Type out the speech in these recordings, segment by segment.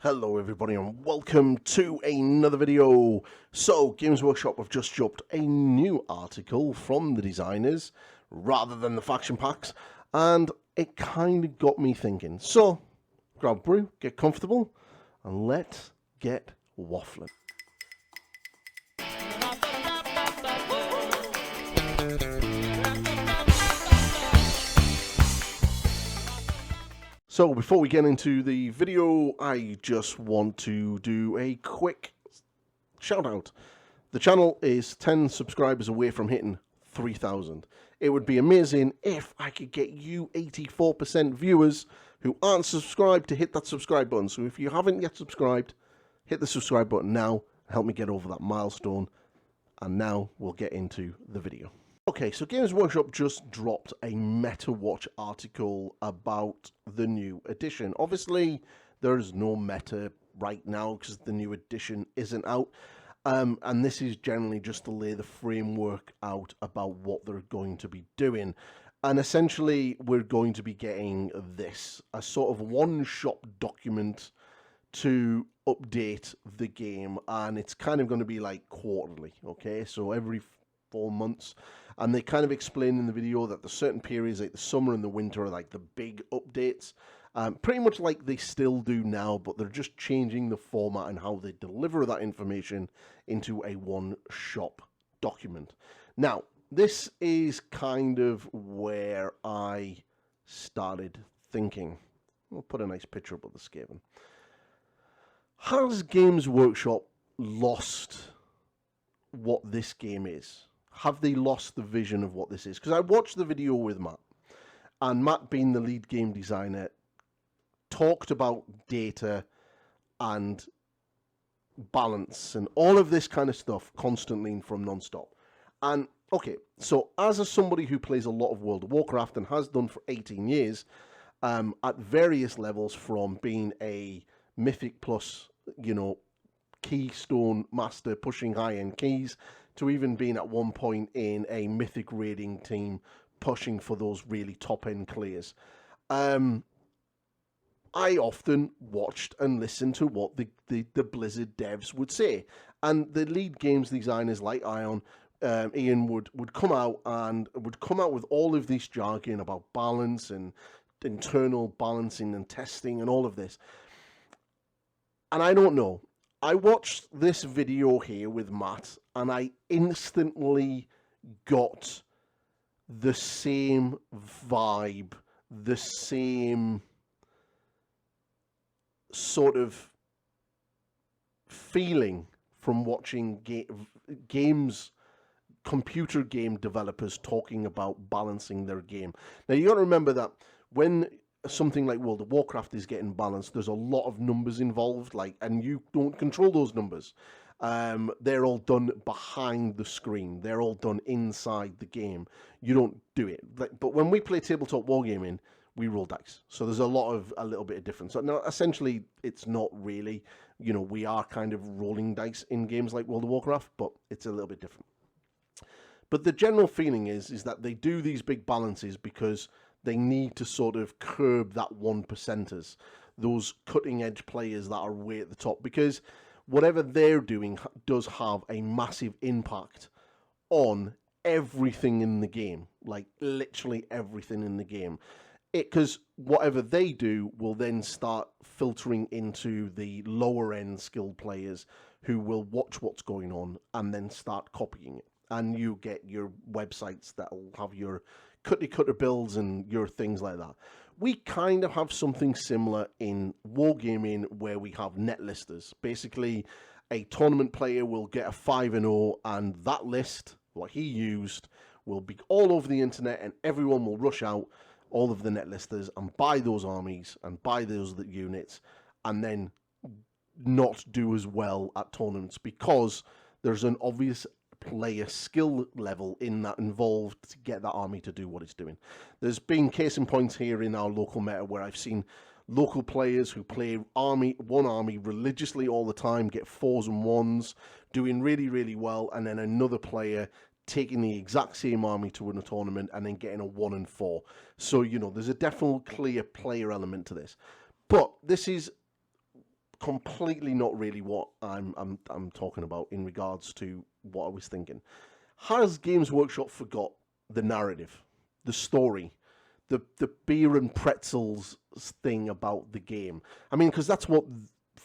Hello everybody and welcome to another video. So Games Workshop have just dropped a new article from the designers rather than the faction packs, and it kind of got me thinking. So grab a brew, get comfortable, and let's get waffling. So before we get into the video, I just want to do a quick shout out. The channel is 10 subscribers away from hitting 3,000. It would be amazing if I could get you 84% viewers who aren't subscribed to hit that subscribe button. So if you haven't yet subscribed, hit the subscribe button now. Help me get over that milestone. And now we'll get into the video. Okay, so Games Workshop just dropped a Meta Watch article about the new edition. Obviously, there's no meta right now because the new edition isn't out. And this is generally just to lay the framework out about what they're going to be doing. And essentially, we're going to be getting this, a sort of one-shot document to update the game. And it's kind of going to be like quarterly, okay? So every 4 months. And they kind of explain in the video that the certain periods like the summer and the winter are like the big updates, pretty much like they still do now, but they're just changing the format and how they deliver that information into a one-shot document. Now, this is kind of where I started thinking. I'll put a nice picture up of the Skaven. Has Games Workshop lost what this game is? Have they lost the vision of what this is? Because I watched the video with Matt, and Matt, being the lead game designer, talked about data and balance and all of this kind of stuff constantly and from non-stop. And okay, so as somebody who plays a lot of World of Warcraft and has done for 18 years, at various levels, from being a Mythic Plus, Keystone Master pushing high-end keys, to even being at one point in a Mythic raiding team pushing for those really top-end clears. I often watched and listened to what the Blizzard devs would say. And the lead games designers like Ian would come out with all of this jargon about balance and internal balancing and testing and all of this. And I don't know. I watched this video here with Matt, and I instantly got the same vibe, the same sort of feeling from watching computer game developers talking about balancing their game. Now, you got to remember that when something like World of Warcraft is getting balanced, there's a lot of numbers involved, and you don't control those numbers. They're all done behind the screen. They're all done inside the game. You don't do it. But when we play tabletop wargaming, we roll dice. So there's a little bit of difference. So now, essentially, it's not really, we are kind of rolling dice in games like World of Warcraft, but it's a little bit different. But the general feeling is that they do these big balances because they need to sort of curb that 1%ers, those cutting-edge players that are way at the top, because whatever they're doing does have a massive impact on everything in the game, like literally everything in the game. Because whatever they do will then start filtering into the lower-end skilled players who will watch what's going on and then start copying it. And you get your websites that will have your cookie-cutter builds and your things like that. We kind of have something similar in wargaming where we have net listers. Basically, a tournament player will get a 5-0, and that list, what he used, will be all over the internet, and everyone will rush out, all of the net listers, and buy those armies and buy those units, and then not do as well at tournaments because there's an obvious player skill level in that involved to get that army to do what it's doing. There's been case in points here in our local meta where I've seen local players who play one army religiously all the time, get 4s and 1s, doing really, really well, and then another player taking the exact same army to win a tournament and then getting a 1 and 4. So, there's a definite clear player element to this. But this is completely not really what I'm talking about in regards to what I was thinking. Has Games Workshop forgot the narrative, the story, the beer and pretzels thing about the game? I mean, because that's what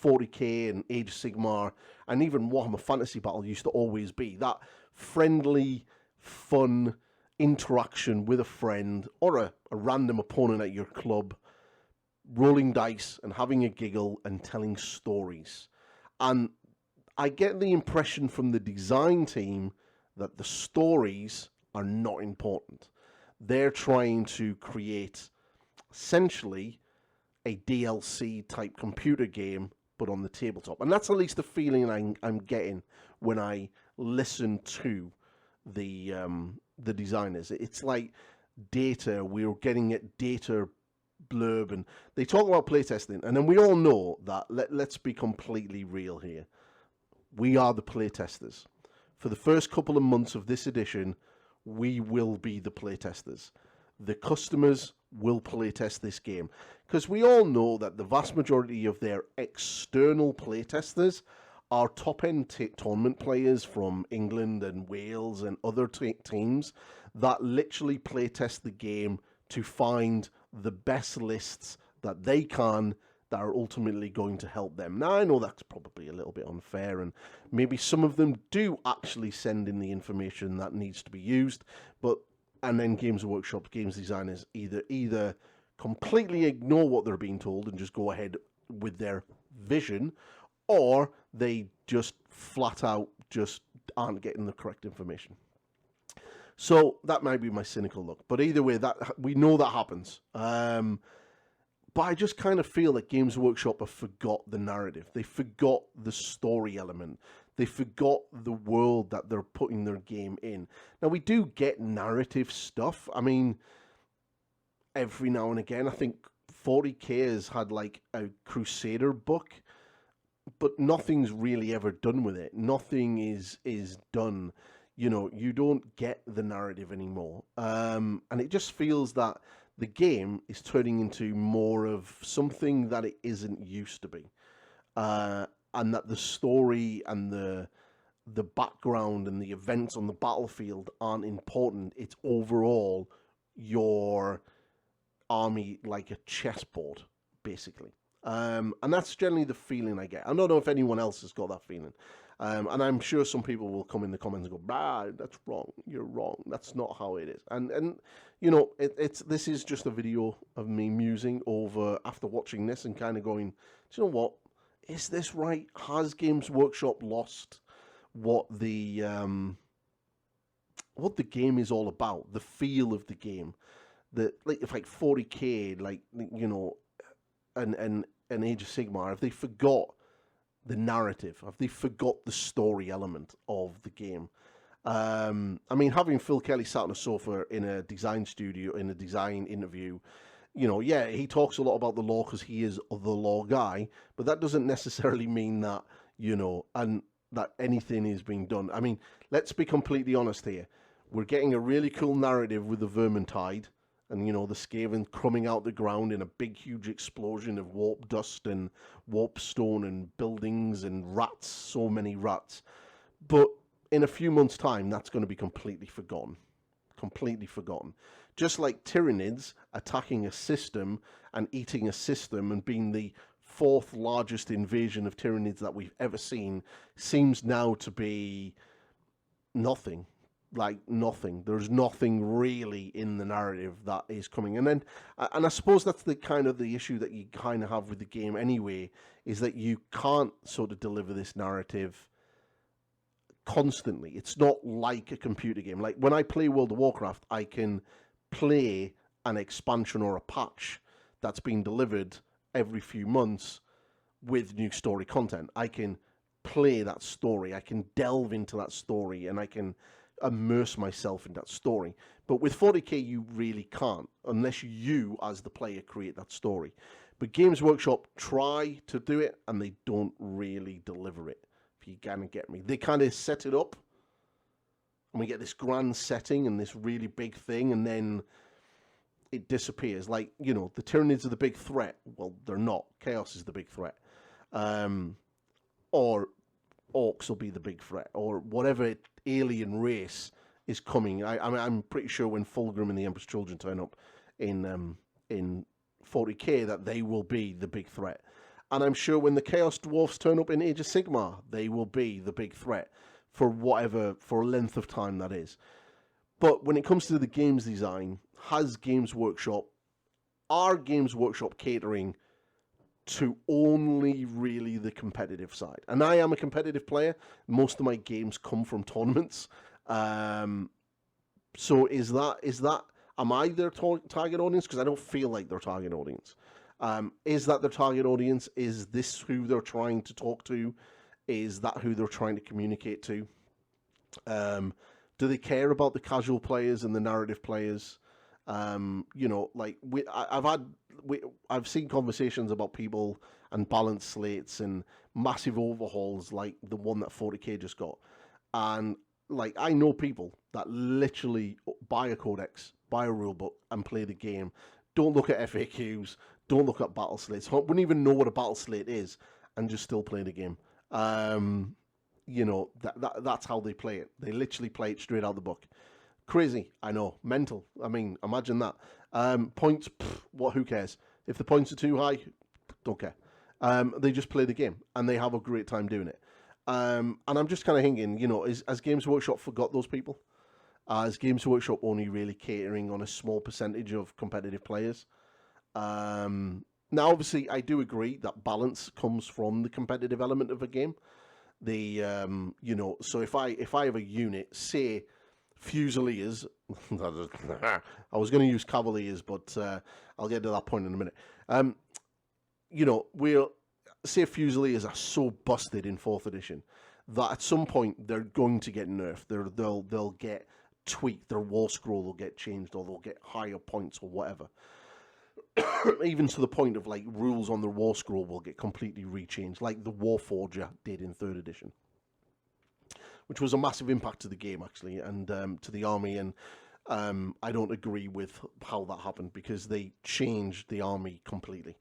40k and Age of Sigmar and even Warhammer Fantasy Battle used to always be. That friendly, fun interaction with a friend or a random opponent at your club, rolling dice and having a giggle and telling stories. And I get the impression from the design team that the stories are not important. They're trying to create essentially a DLC type computer game, but on the tabletop. And that's at least the feeling I'm getting when I listen to the designers. It's like data. We're getting at data blurb, and they talk about playtesting, and then we all know that. Let's be completely real here. We are the playtesters. For the first couple of months of this edition, we will be the playtesters. The customers will playtest this game, because we all know that the vast majority of their external playtesters are top-end tournament players from England and Wales and other teams that literally playtest the game to find the best lists that they can that are ultimately going to help them. Now, I know that's probably a little bit unfair, and maybe some of them do actually send in the information that needs to be used, and then Games Workshop, games designers either completely ignore what they're being told and just go ahead with their vision, or they just flat out just aren't getting the correct information. So that might be my cynical look, but either way, that we know that happens. But I just kind of feel that Games Workshop have forgot the narrative. They forgot the story element. They forgot the world that they're putting their game in. Now, we do get narrative stuff. I mean, every now and again, I think 40k has had like a Crusader book, but nothing's really ever done with it. Nothing is done. You know, you don't get the narrative anymore. And it just feels that the game is turning into more of something that it isn't used to be. And that the story and the background and the events on the battlefield aren't important. It's overall your army like a chessboard, basically. And that's generally the feeling I get. I don't know if anyone else has got that feeling. And I'm sure some people will come in the comments and go, "Bah, that's wrong. You're wrong. That's not how it is." And you know, this is just a video of me musing over after watching this and kind of going, "Do you know what? Is this right? Has Games Workshop lost what the game is all about? The feel of the game, if like 40k, like, you know, and Age of Sigmar, have they forgot the narrative? Have they forgot the story element of the game? I mean, having Phil Kelly sat on a sofa in a design studio, in a design interview, you know, yeah, he talks a lot about the lore because he is the lore guy, but that doesn't necessarily mean that, you know, and that anything is being done. I mean, let's be completely honest here. We're getting a really cool narrative with the Vermintide, and, you know, the Skaven coming out the ground in a big, huge explosion of warp dust and warp stone and buildings and rats, so many rats. But in a few months' time, that's going to be completely forgotten. Completely forgotten. Just like Tyranids attacking a system and eating a system and being the fourth largest invasion of Tyranids that we've ever seen seems now to be nothing. Like nothing. There's nothing really in the narrative that is coming. And I suppose that's the kind of the issue that you kind of have with the game anyway, is that you can't sort of deliver this narrative constantly. It's not like a computer game. Like when I play World of Warcraft, I can play an expansion or a patch that's been delivered every few months with new story content. I can play that story. I can delve into that story, and I can immerse myself in that story. But with 40k, you really can't, unless you, as the player, create that story. But Games Workshop try to do it, and they don't really deliver it, if you kind of get me. They kind of set it up, and we get this grand setting and this really big thing, and then it disappears. Like, you know, the Tyranids are the big threat. Well, they're not. Chaos is the big threat. or Orcs will be the big threat, or whatever alien race is coming. I'm pretty sure when Fulgrim and the Emperor's Children turn up in 40k, that they will be the big threat. And I'm sure when the Chaos Dwarfs turn up in Age of Sigmar, they will be the big threat for a length of time that is. But when it comes to the games design, are Games Workshop catering to only really the competitive side? And I am a competitive player. Most of my games come from tournaments. So is that am I their target audience? Because I don't feel like their target audience. Is that their target audience? Is this who they're trying to talk to? Is that who they're trying to communicate to? Do they care about the casual players and the narrative players? I've seen conversations about people and balanced slates and massive overhauls like the one that 40k just got. And like, I know people that literally buy a codex, buy a rulebook, and play the game. Don't look at FAQs, don't look at battle slates, wouldn't even know what a battle slate is, and just still play the game. That's how they play it. They literally play it straight out of the book. Crazy, I know, mental. I mean, imagine that. Points, who cares? If the points are too high, don't care. They just play the game, and they have a great time doing it. And I'm just kind of thinking, has Games Workshop forgot those people? Is Games Workshop only really catering on a small percentage of competitive players? Now, obviously, I do agree that balance comes from the competitive element of a game. So if I have a unit, say Fusiliers, I was going to use Cavaliers, but I'll get to that point in a minute. We'll say Fusiliers are so busted in 4th edition that at some point they're going to get nerfed. They'll get tweaked. Their war scroll will get changed, or they'll get higher points or whatever. Even to the point of like rules on the war scroll will get completely rechanged, like the Warforger did in 3rd edition, which was a massive impact to the game actually, and to the army. And I don't agree with how that happened, because they changed the army completely.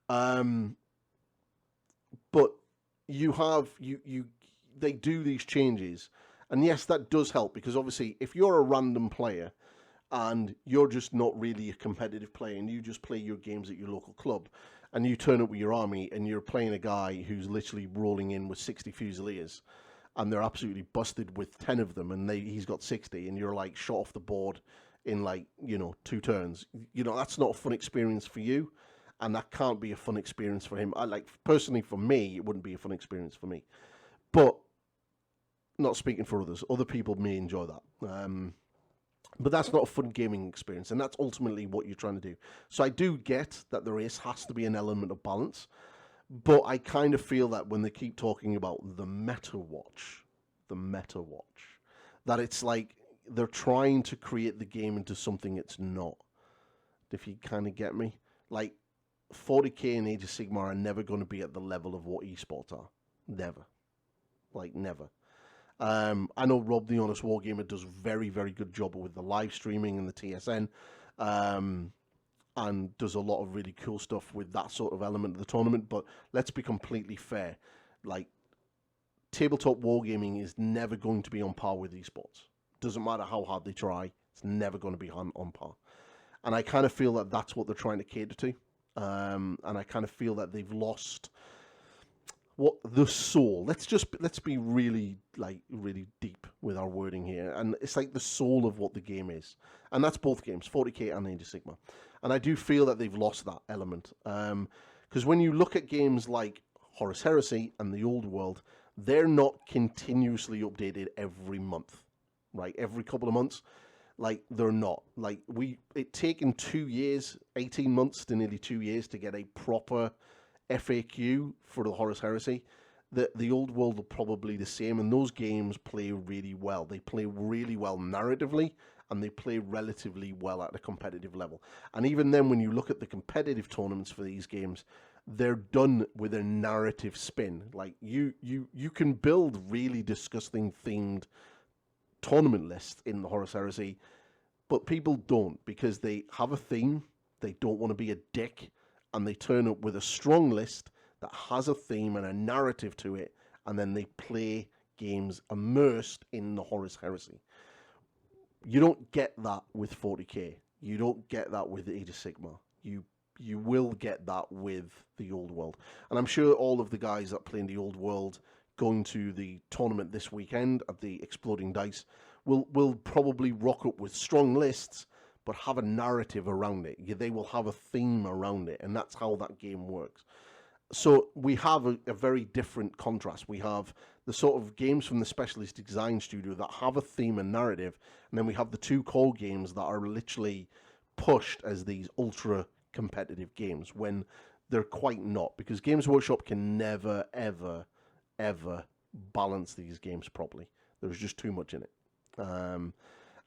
But they do these changes, and yes, that does help, because obviously if you're a random player and you're just not really a competitive player and you just play your games at your local club, and you turn up with your army and you're playing a guy who's literally rolling in with 60 Fusiliers, and they're absolutely busted with 10 of them, and he's got 60, and you're like shot off the board in 2 turns. That's not a fun experience for you, and that can't be a fun experience for him. Personally, for me, it wouldn't be a fun experience for me. But not speaking for others. Other people may enjoy that. But that's not a fun gaming experience, and that's ultimately what you're trying to do. So I do get that there has to be an element of balance, but I kind of feel that when they keep talking about the meta watch, that it's like they're trying to create the game into something it's not. If you kind of get me? Like, 40k and Age of Sigmar are never going to be at the level of what esports are. Never. Never. I know Rob the Honest Wargamer does very, very good job with the live streaming and the TSN, and does a lot of really cool stuff with that sort of element of the tournament. But let's be completely fair. Tabletop wargaming is never going to be on par with esports. Doesn't matter how hard they try, it's never going to be on par. And I kind of feel that that's what they're trying to cater to. And I kind of feel that they've lost the soul. Let's be really deep with our wording here, and it's like the soul of what the game is, and that's both games, 40k and Age of Sigmar. And I do feel that they've lost that element, because when you look at games like Horus Heresy and the Old World, they're not continuously updated every month, right? Every couple of months. They're not. It taken 2 years, 18 months to nearly 2 years to get a proper FAQ for the Horus Heresy. The Old World are probably the same, and those games play really well. They play really well narratively, and they play relatively well at a competitive level. And even then, when you look at the competitive tournaments for these games, they're done with a narrative spin. You can build really disgusting themed tournament lists in the Horus Heresy, but people don't, because they have a theme, they don't want to be a dick, and they turn up with a strong list that has a theme and a narrative to it, and then they play games immersed in the Horus Heresy. You don't get that with 40k. You don't get that with Age of Sigmar. You will get that with the Old World. And I'm sure all of the guys that play in the Old World going to the tournament this weekend at the Exploding Dice will probably rock up with strong lists, but have a narrative around it. They will have a theme around it, and that's how that game works. So we have a very different contrast. We have the sort of games from the Specialist Design Studio that have a theme and narrative, and then we have the two core games that are literally pushed as these ultra competitive games when they're quite not, because Games Workshop can never, ever, ever balance these games properly. There's just too much in it.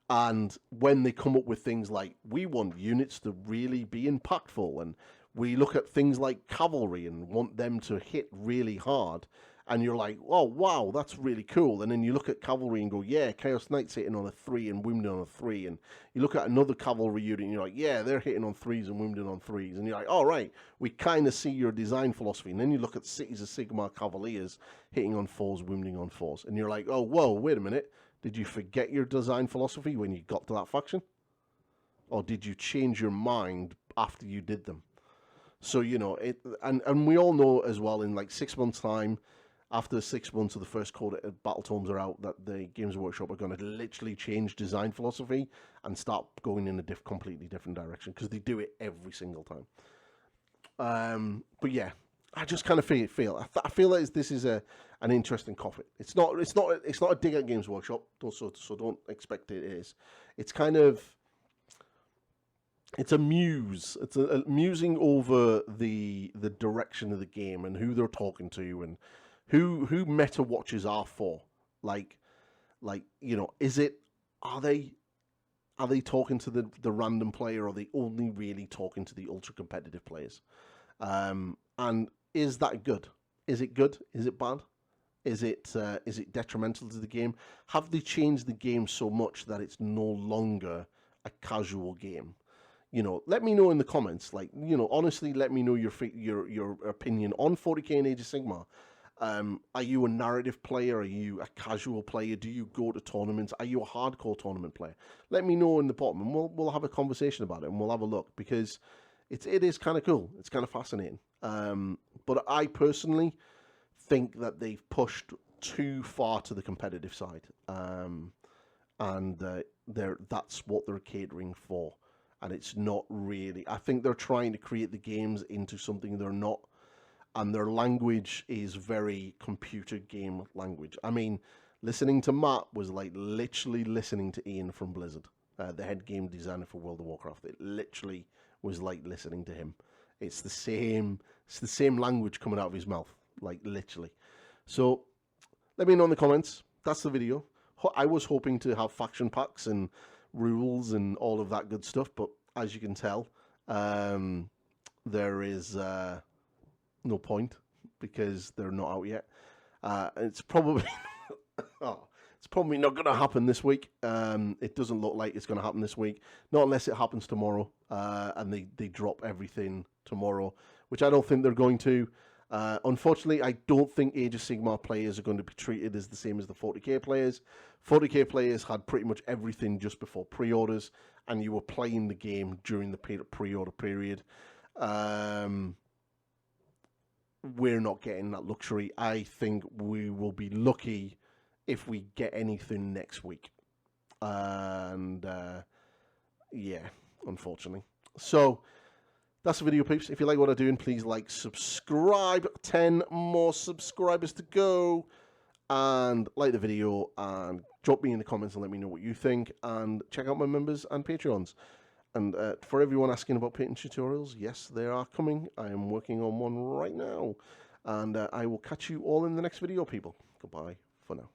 And when they come up with things like, we want units to really be impactful, and we look at things like Cavalry and want them to hit really hard, and you're like, oh, wow, that's really cool. And then you look at Cavalry and go, yeah, Chaos Knight's hitting on a 3 and wounded on a 3. And you look at another Cavalry unit and you're like, yeah, they're hitting on 3s and wounded on 3s. And you're like, all right, we kind of see your design philosophy. And then you look at Cities of Sigmar Cavaliers hitting on 4s, wounding on 4s. And you're like, oh, whoa, wait a minute. Did you forget your design philosophy when you got to that faction? Or did you change your mind after you did them? So, you know, and we all know as well, in like 6 months' time, after 6 months of the first code battle tomes are out, that the Games Workshop are going to literally change design philosophy and start going in a completely different direction, because they do it every single time. But yeah, I just kind of feel I feel that this is an interesting coffee. It's not a dig at Games Workshop, so don't expect it is. It's kind of, it's a muse. It's a musing over the direction of the game and who they're talking to and who meta watches are for. Like you know, are they talking to the random player, or are they only really talking to the ultra competitive players? And is that good? Is it good? Is it bad? Is it detrimental to the game? Have they changed the game so much that it's no longer a casual game? You know, let me know in the comments. Like, you know, honestly, let me know your opinion on 40k and Age of Sigmar. Are you a narrative player? Are you a casual player? Do you go to tournaments? Are you a hardcore tournament player? Let me know in the bottom, and we'll have a conversation about it, and we'll have a look, because it is kind of cool. It's kind of fascinating. But I personally think that they've pushed too far to the competitive side, and that's what they're catering for, and it's not really. I think they're trying to create the games into something they're not. And their language is very computer game language. I mean, listening to Matt was like literally listening to Ian from Blizzard, the head game designer for World of Warcraft. It literally was like listening to him. It's the same language coming out of his mouth, like literally. So let me know in the comments. That's the video. I was hoping to have faction packs and rules and all of that good stuff, but as you can tell, there is no point, because they're not out yet. It's probably it's probably not going to happen this week. It doesn't look like it's going to happen this week, not unless it happens tomorrow, and they drop everything tomorrow, which I don't think they're going to. Unfortunately, I don't think Age of Sigmar players are going to be treated as the same as the 40k players. 40k players had pretty much everything just before pre-orders, and you were playing the game during the pre-order period. We're not getting that luxury. I think we will be lucky if we get anything next week. And yeah, unfortunately. So that's the video, peeps. If you like what I'm doing, please like, subscribe. 10 more subscribers to go. And like the video, and drop me in the comments and let me know what you think. And check out my members and Patreons. And for everyone asking about painting tutorials, yes, they are coming. I am working on one right now. And I will catch you all in the next video, people. Goodbye for now.